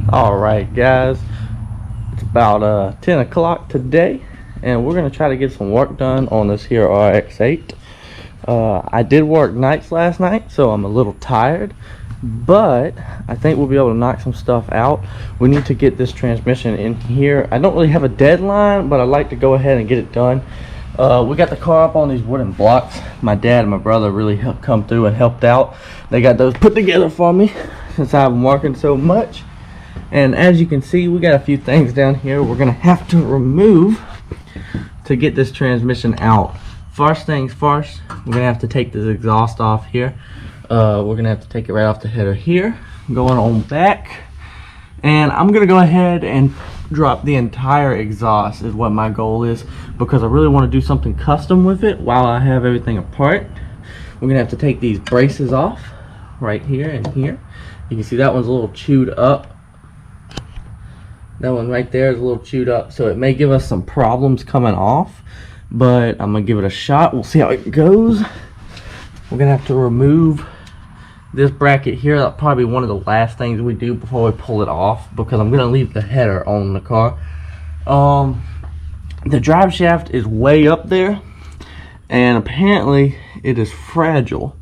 Alright guys, it's about 10 o'clock today, and we're going to try to get some work done on this here RX8. I did work nights last night, so I'm a little tired, but I think we'll be able to knock some stuff out. We need to get this transmission in here. I don't really have a deadline, but I'd like to go ahead and get it done. We got the car up on these wooden blocks. My dad and my brother really helped come through and helped out. They got those put together for me since I've been working so much. And as you can see, we got a few things down here we're gonna have to remove to get this transmission out. First things first, we're gonna have to take this exhaust off here. We're gonna have to take it right off the header here, going on back. And I'm gonna go ahead and drop the entire exhaust is what my goal is, because I really want to do something custom with it while I have everything apart. We're gonna have to take these braces off right here and here. You can see that one's a little chewed up. That one right there is a little chewed up, so it may give us some problems coming off, but I'm gonna give it a shot. We'll see how it goes. We're gonna have to remove this bracket here. That'll probably be one of the last things we do before we pull it off, because I'm gonna leave the header on the car. The drive shaft is way up there, and apparently it is fragile.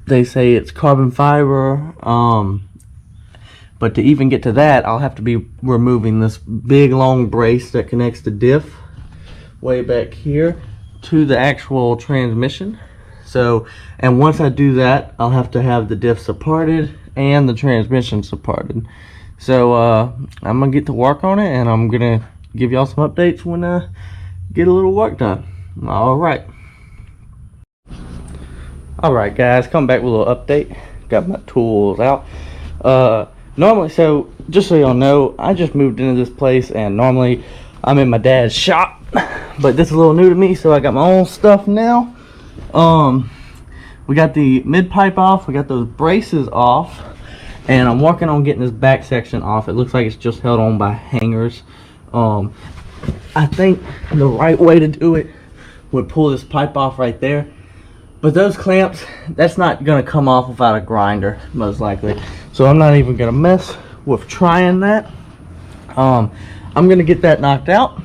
They say it's carbon fiber, but to even get to that, I'll have to be removing this big long brace that connects the diff way back here to the actual transmission. So, and once I do that, I'll have to have the diff supported and the transmission supported. So I'm gonna get to work on it, and I'm gonna give y'all some updates when I get a little work done. Alright guys, come back with a little update. Got my tools out. Normally, so just so y'all know, I just moved into this place, and normally I'm in my dad's shop, but this is a little new to me, so I got my own stuff now. We got the mid pipe off, we got those braces off, and I'm working on getting this back section off. It looks like it's just held on by hangers. I think the right way to do it would pull this pipe off right there, but those clamps, that's not gonna come off without a grinder, most likely. So I'm not even gonna mess with trying that. I'm gonna get that knocked out,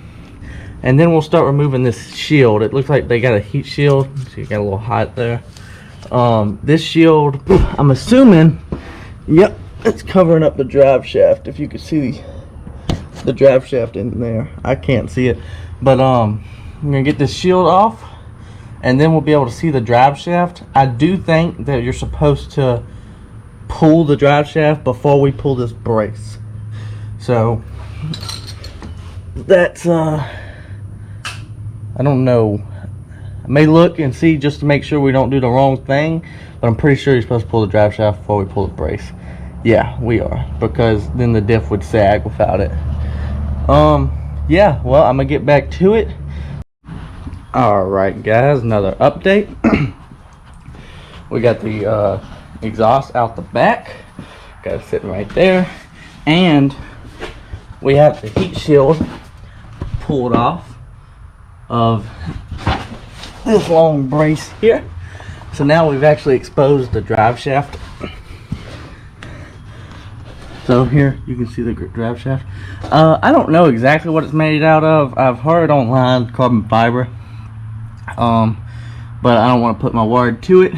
and then we'll start removing this shield. It looks like they got a heat shield, so you got a little hot there. This shield, I'm assuming, yep, it's covering up the drive shaft. If you could see the drive shaft in there, I can't see it, but I'm gonna get this shield off, and then we'll be able to see the drive shaft. I do think that you're supposed to pull the drive shaft before we pull this brace. So that's I don't know. I may look and see just to make sure we don't do the wrong thing, but I'm pretty sure you're supposed to pull the drive shaft before we pull the brace. Yeah, we are, because then the diff would sag without it. Yeah, well, I'm gonna get back to it. Alright guys, another update. We got the exhaust out the back, got it sitting right there, and we have the heat shield pulled off of this long brace here. So now we've actually exposed the drive shaft. So here you can see the drive shaft. I don't know exactly what it's made out of. I've heard online carbon fiber, but I don't want to put my word to it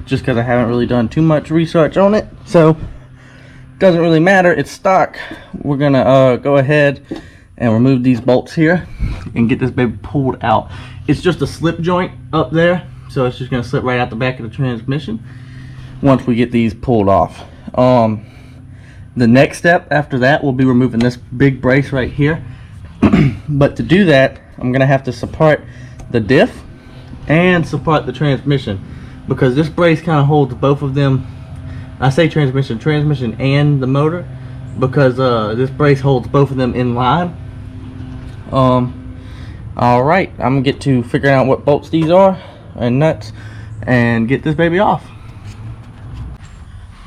just because I haven't really done too much research on it. So it doesn't really matter, it's stock. We're gonna go ahead and remove these bolts here and get this baby pulled out. It's just a slip joint up there, so it's just gonna slip right out the back of the transmission once we get these pulled off. The next step after that will be removing this big brace right here. But to do that, I'm gonna have to support the diff and support the transmission, because this brace kind of holds both of them. I say transmission and the motor, because this brace holds both of them in line. Alright, I'm gonna get to figuring out what bolts these are and nuts and get this baby off.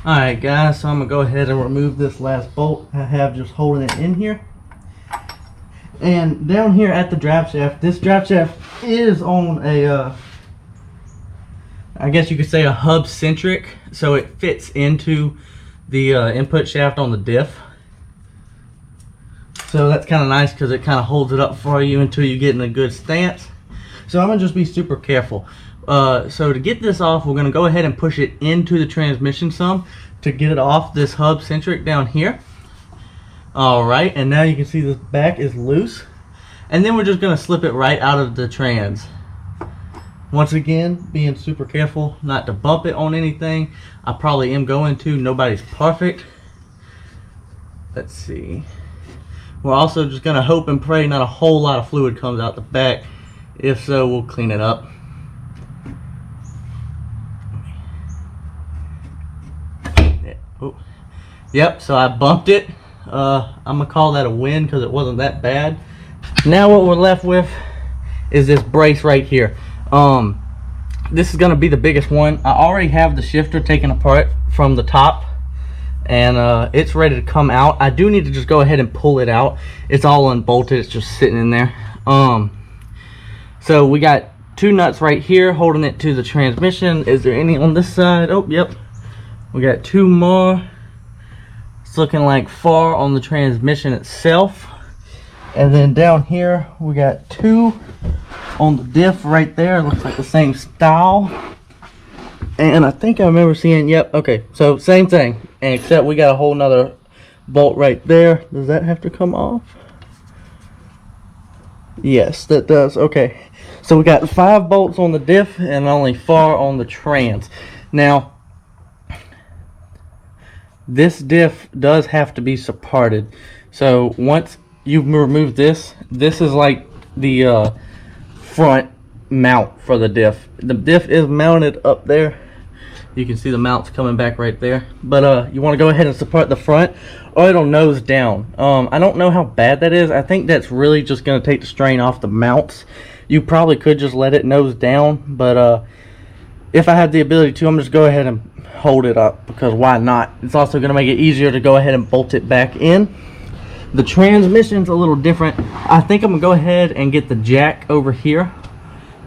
Alright guys, so I'm gonna go ahead and remove this last bolt I have just holding it in here. And down here at the drive shaft, this drive shaft is on a I guess you could say a hub centric, so it fits into the input shaft on the diff. So that's kind of nice because it kind of holds it up for you until you get in a good stance. So I'm gonna just be super careful. So to get this off, we're gonna go ahead and push it into the transmission some to get it off this hub centric down here. All right, and now you can see the back is loose. And then we're just gonna slip it right out of the trans. Once again, being super careful not to bump it on anything. I probably am going to, nobody's perfect. Let's see. We're also just gonna hope and pray not a whole lot of fluid comes out the back. If so, we'll clean it up. Oh. Yep, so I bumped it. I'm gonna call that a win because it wasn't that bad. Now what we're left with is this brace right here. This is gonna be the biggest one. I already have the shifter taken apart from the top, and it's ready to come out. I do need to just go ahead and pull it out. It's all unbolted, it's just sitting in there. So we got 2 nuts right here holding it to the transmission. Is there any on this side? Oh, yep. We got 2 more. It's looking like 4 on the transmission itself. And then down here we got 2 on the diff right there. Looks like the same style. And I think I remember seeing, yep, okay, so same thing, except we got a whole nother bolt right there. Does that have to come off? Yes, that does. Okay, so we got 5 bolts on the diff and only 4 on the trans. Now this diff does have to be supported. So once you remove this, this is like the front mount for the diff. The diff is mounted up there. You can see the mounts coming back right there. But you want to go ahead and support the front, or it'll nose down. I don't know how bad that is. I think that's really just going to take the strain off the mounts. You probably could just let it nose down, but if I had the ability to, I'm just go ahead and hold it up, because why not? It's also going to make it easier to go ahead and bolt it back in. The transmission's a little different. I think I'm gonna go ahead and get the jack over here,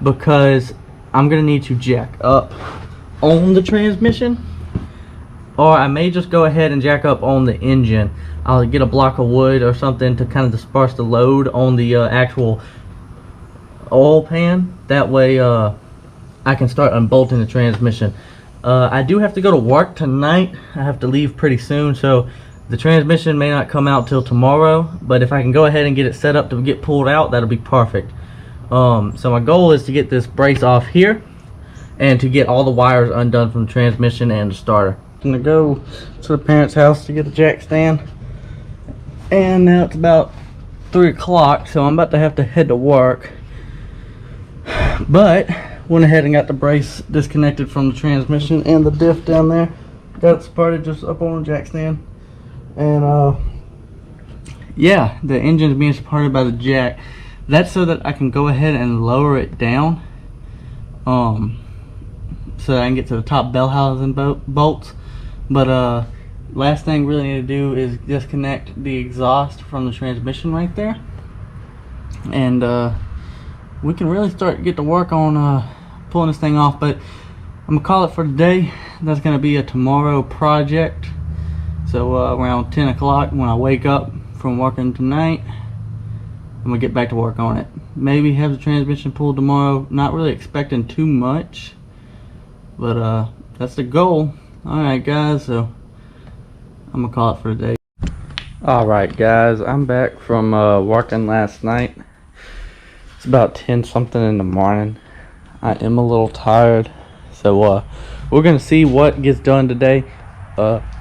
because I'm gonna need to jack up on the transmission, or I may just go ahead and jack up on the engine. I'll get a block of wood or something to kind of disperse the load on the actual oil pan. That way I can start unbolting the transmission. I do have to go to work tonight. I have to leave pretty soon, so the transmission may not come out till tomorrow, but if I can go ahead and get it set up to get pulled out, that'll be perfect. So my goal is to get this brace off here and to get all the wires undone from the transmission and the starter. I'm gonna go to the parents' house to get a jack stand, and now it's about 3 o'clock, so I'm about to have to head to work. But went ahead and got the brace disconnected from the transmission and the diff down there. Got it supported just up on the jack stand. And yeah, the engine's being supported by the jack. That's so that I can go ahead and lower it down, so that I can get to the top bell housing bolts. But last thing we really need to do is disconnect the exhaust from the transmission right there, and we can really start to get to work on pulling this thing off. But I'm gonna call it for today. That's gonna be a tomorrow project. So around 10 o'clock when I wake up from working tonight, I'm gonna get back to work on it. Maybe have the transmission pulled tomorrow. Not really expecting too much, but that's the goal. Alright guys, so I'm gonna call it for today. Alright guys, I'm back from working last night. It's about 10 something in the morning. I am a little tired, so we're gonna see what gets done today.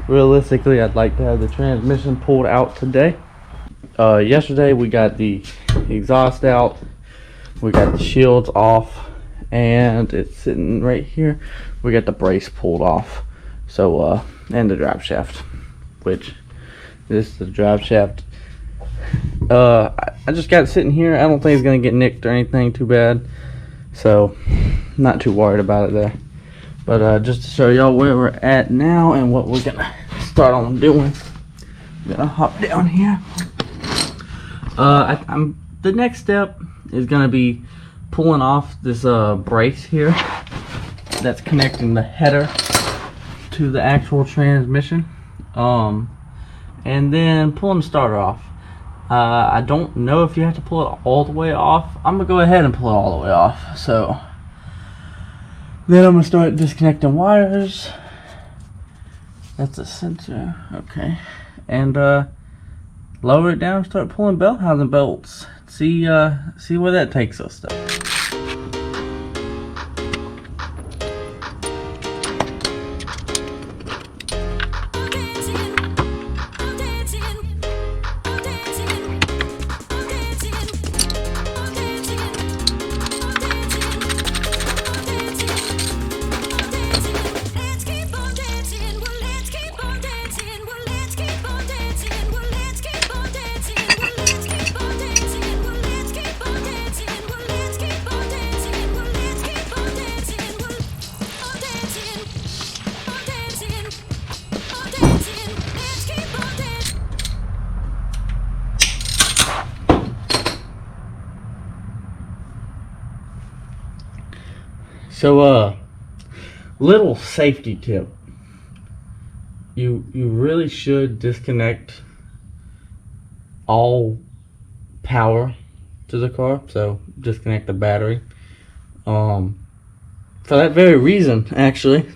Realistically, I'd like to have the transmission pulled out today. Yesterday we got the exhaust out, we got the shields off, and it's sitting right here. We got the brace pulled off, so and the drive shaft, which this is the drive shaft. I just got it sitting here. I don't think it's gonna get nicked or anything too bad, so not too worried about it there. But just to show y'all where we're at now and what we're gonna start on doing, I'm gonna hop down here. The next step is gonna be pulling off this brace here that's connecting the header to the actual transmission. And then pulling the starter off. I don't know if you have to pull it all the way off. I'm gonna go ahead and pull it all the way off. So then I'm gonna start disconnecting wires. That's a sensor, okay. And lower it down and start pulling belt housing bolts. See where that takes us though. So little safety tip. You really should disconnect all power to the car. So disconnect the battery. For that very reason, actually.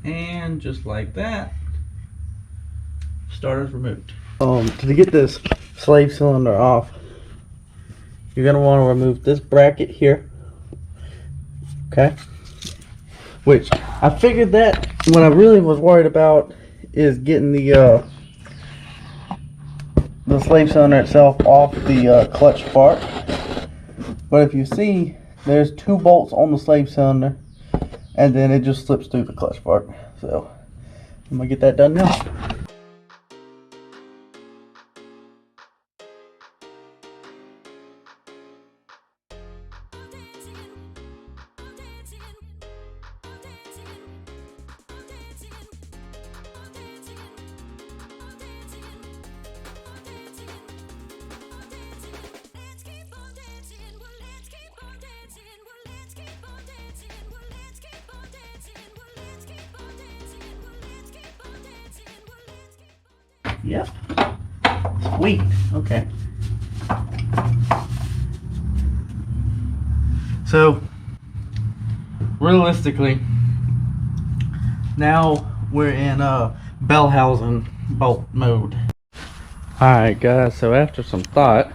And just like that, starter's removed. To get this slave cylinder off, you're gonna want to remove this bracket here. Okay. Which I figured that what I really was worried about is getting the slave cylinder itself off the clutch part. But if you see, there's 2 bolts on the slave cylinder, and then it just slips through the clutch part. So I'm gonna get that done now. Yep. Sweet. Okay. So, realistically, now we're in bell housing bolt mode. Alright guys, so after some thought,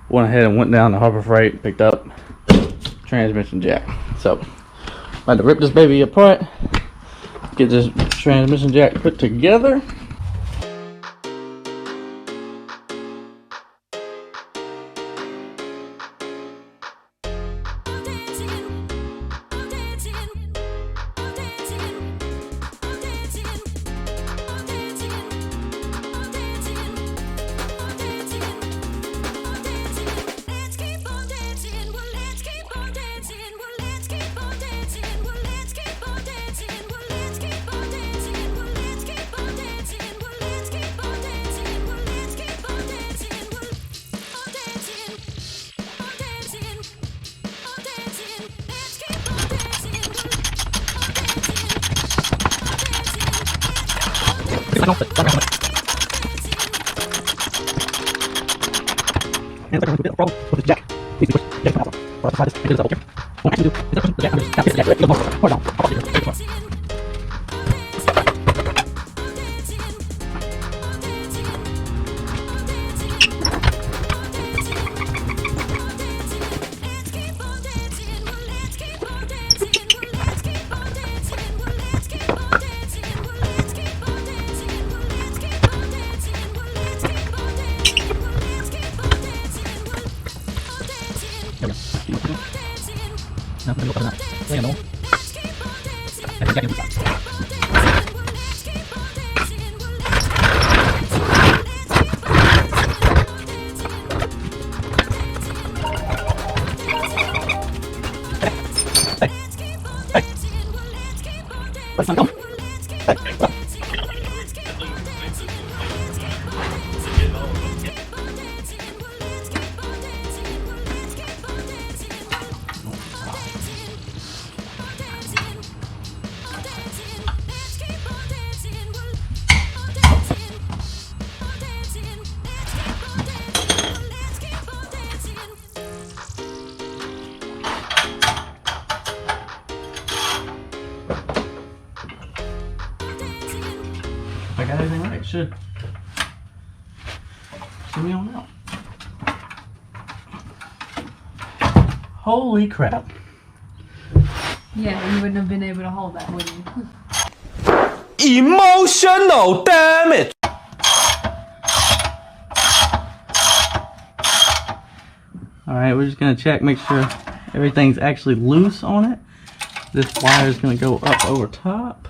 went ahead and went down to Harbor Freight and picked up transmission jack. So, I had to rip this baby apart, get this transmission jack put together. And it's like a bit of a problem with this jack. Basically, push the jack out. Or I slide this and get this out here. What I actually do is I push the jack under this. I got everything right, should me on out. Holy crap. Yeah, you wouldn't have been able to hold that, would you? Emotional damage! Alright, we're just going to check, make sure everything's actually loose on it. This wire is going to go up over top.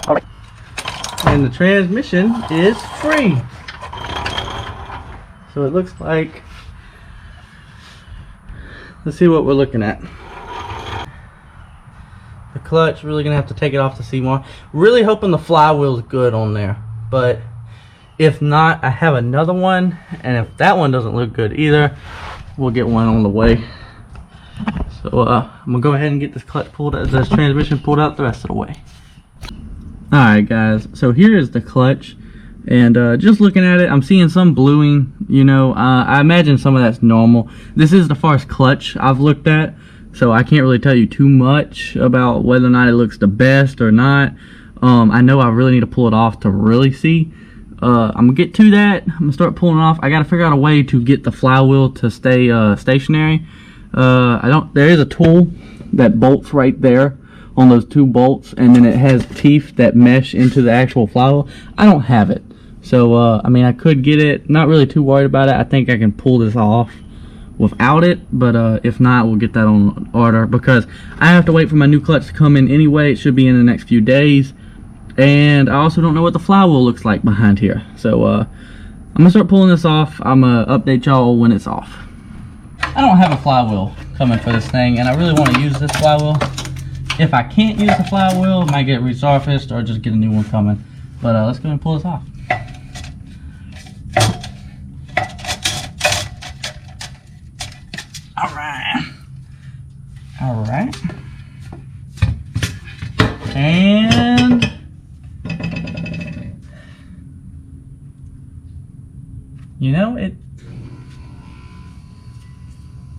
Alright. And the transmission is free. So it looks like, let's see what we're looking at. The clutch, really gonna have to take it off to see more. Really hoping the flywheel's good on there, but if not, I have another one, and if that one doesn't look good either, we'll get one on the way. So I'm gonna go ahead and get this clutch pulled out, this transmission pulled out the rest of the way. Alright guys, so here is the clutch, and just looking at it, I'm seeing some bluing, you know. I imagine some of that's normal. This is the farthest clutch I've looked at, so I can't really tell you too much about whether or not it looks the best or not. I know I really need to pull it off to really see. I'm gonna get to that. I'm gonna start pulling it off. I gotta figure out a way to get the flywheel to stay stationary. There is a tool that bolts right there on those two bolts, and then it has teeth that mesh into the actual flywheel. I don't have it, so I mean, I could get it. Not really too worried about it. I think I can pull this off without it, but if not, we'll get that on order, because I have to wait for my new clutch to come in anyway. It should be in the next few days, and I also don't know what the flywheel looks like behind here. So I'm gonna start pulling this off. I'm gonna update y'all when it's off. I don't have a flywheel coming for this thing, and I really want to use this flywheel. If I can't use the flywheel, I might get it resurfaced or just get a new one coming. But let's go and pull this off. Alright. And you know, it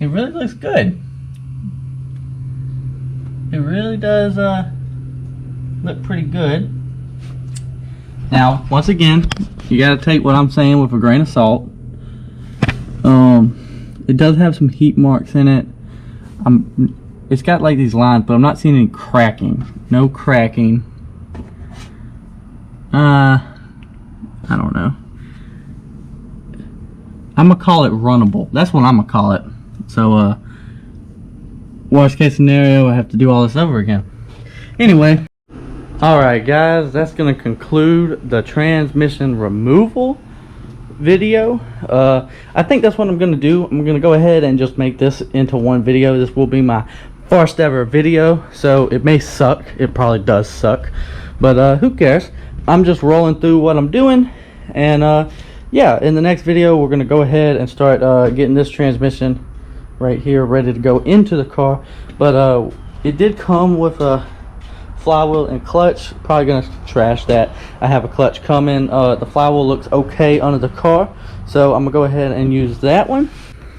really looks good. It really does look pretty good. Now, once again, you gotta take what I'm saying with a grain of salt. It does have some heat marks in it. It's got like these lines, but I'm not seeing any cracking. No cracking. I don't know. I'm gonna call it runnable. That's what I'm gonna call it. So, worst case scenario, I have to do all this over again. Anyway, alright guys, that's gonna conclude the transmission removal video. I think that's what I'm gonna do. I'm gonna go ahead and just make this into one video. This will be my first ever video, so it may suck. It probably does suck, but who cares? I'm just rolling through what I'm doing, and yeah, in the next video we're gonna go ahead and start getting this transmission right here ready to go into the car. But it did come with a flywheel and clutch. Probably gonna trash that. I have a clutch coming. The flywheel looks okay under the car, so I'm gonna go ahead and use that one.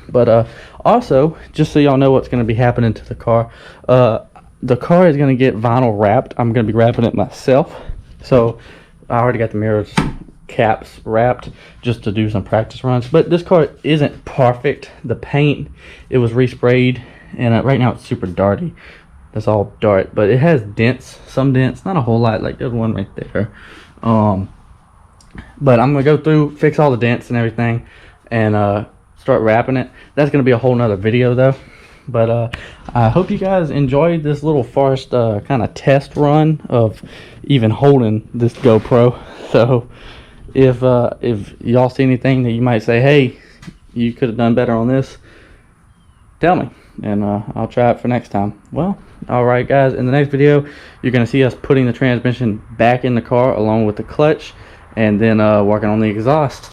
But also, just so y'all know what's gonna be happening to the car, the car is gonna get vinyl wrapped. I'm gonna be wrapping it myself. So I already got the mirrors caps wrapped just to do some practice runs, but this car isn't perfect. The paint, it was resprayed, and right now it's super darty. That's all dart, but it has dents, some dents, not a whole lot. Like there's one right there. But I'm gonna go through, fix all the dents and everything, and start wrapping it. That's gonna be a whole nother video though. But I hope you guys enjoyed this little first kind of test run of even holding this GoPro. So if y'all see anything that you might say, hey, you could have done better on this, tell me, and I'll try it for next time. Well, alright guys, in the next video you're gonna see us putting the transmission back in the car along with the clutch, and then working on the exhaust.